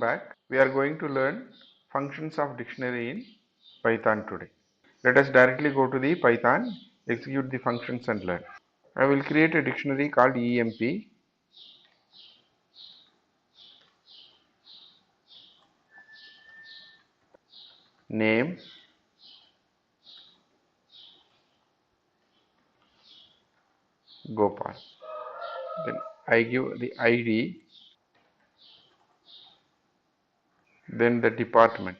back. We are going to learn functions of dictionary in Python today. Let us directly go to the Python, execute the functions and learn. I will create a dictionary called EMP. Name, Gopal. Then I give the ID, then the department.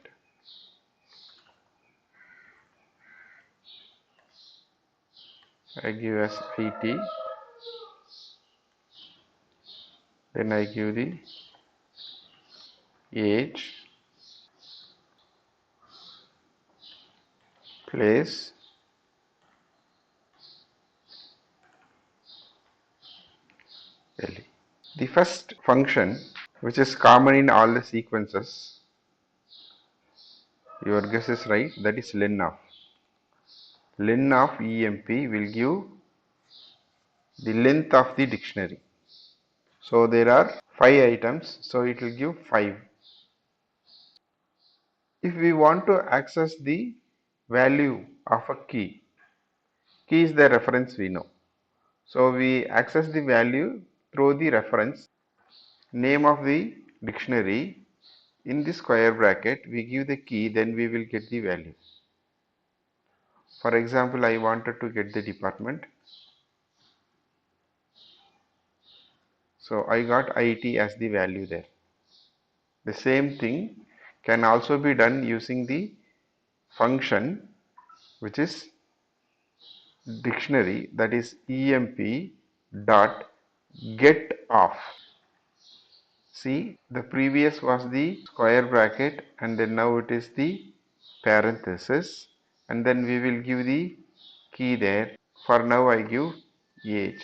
I give as IT, then I give the age, place, LE. The first function, which is common in all the sequences, your guess is right, that is len of. Len of EMP will give the length of the dictionary. So there are 5 items, so it will give 5. If we want to access the value of a key is the reference we know. So we access the value through the reference, name of the dictionary, in the square bracket we give the key, then we will get the value. For example, I wanted to get the department. So I got IT as the value there. The same thing can also be done using the function which is dictionary, that is emp dot get of. See, the previous was the square bracket and then now it is the parenthesis and then we will give the key there. For now I give age.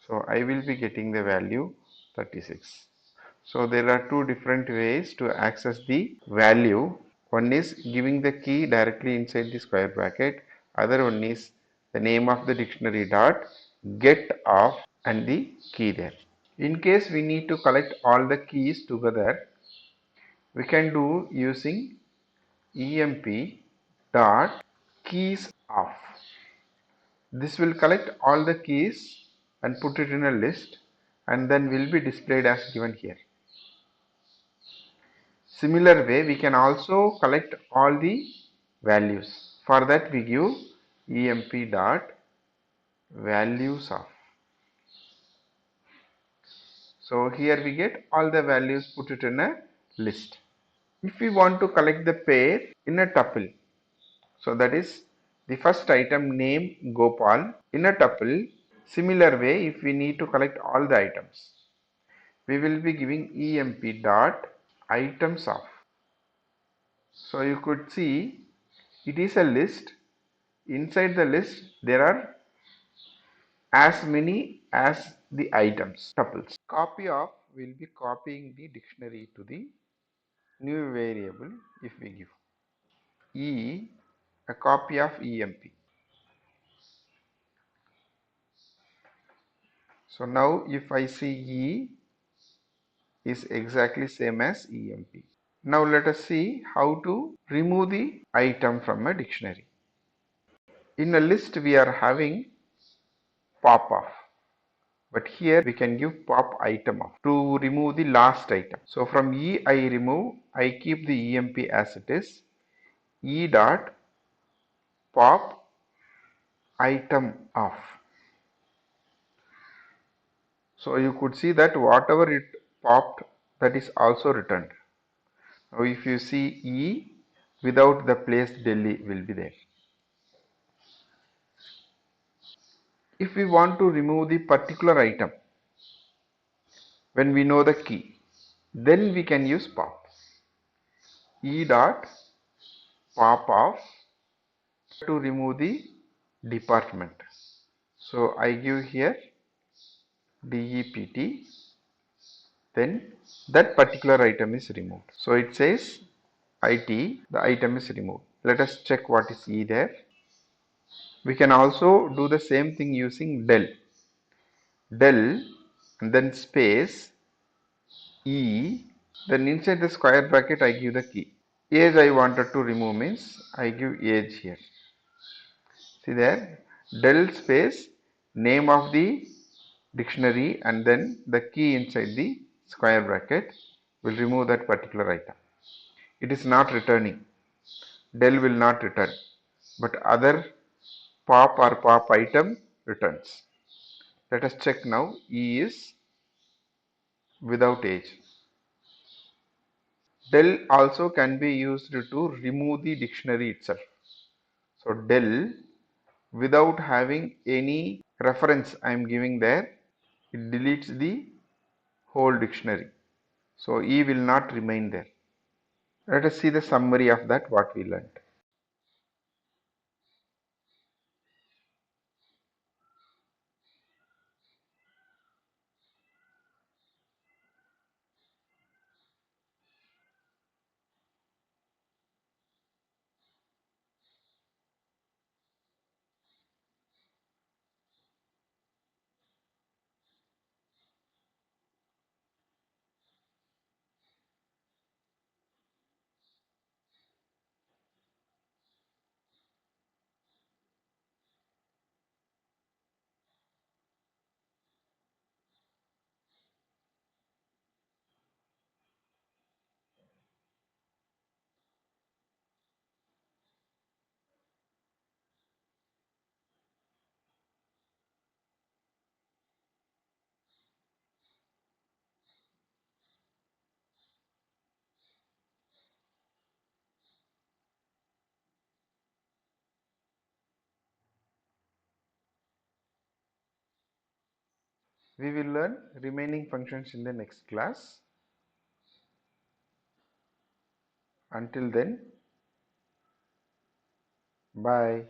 So I will be getting the value 36. So there are two different ways to access the value. One is giving the key directly inside the square bracket. Other one is the name of the dictionary dot get of and the key there. In case we need to collect all the keys together, we can do using emp dot keys of. This will collect all the keys and put it in a list and then will be displayed as given here. Similar way, we can also collect all the values. For that we give emp dot values of. So here we get all the values, put it in a list. If we want to collect the pair in a tuple, so that is the first item name Gopal in a tuple. Similar way, if we need to collect all the items, we will be giving emp dot items of. So you could see it is a list. Inside the list there are as many as the items, tuples. Copy of will be copying the dictionary to the new variable if we give a copy of emp. So now if I see is exactly same as emp. Now let us see how to remove the item from a dictionary. In a list we are having pop off, but here we can give pop item off to remove the last item. So from I remove, I keep the emp as it is, dot pop item off. So you could see that whatever it popped, that is also returned. Now if you see without the place Delhi will be there. If we want to remove the particular item when we know the key, then we can use pop. Dot pop off to remove the department. So I give here DEPT, then that particular item is removed. So it says IT, the item is removed. Let us check what is E there. We can also do the same thing using del. Del and then space E Then inside the square bracket I give the key. Age I wanted to remove means I give age here. See there, del space name of the dictionary and then the key inside the square bracket will remove that particular item. It is not returning. Del will not return, but other pop item returns. Let us check now. E is without age. Del also can be used to remove the dictionary itself. So del without having any reference I am giving there, it deletes the whole dictionary. So E will not remain there. Let us see the summary of that what we learned. We will learn remaining functions in the next class. Until then, bye.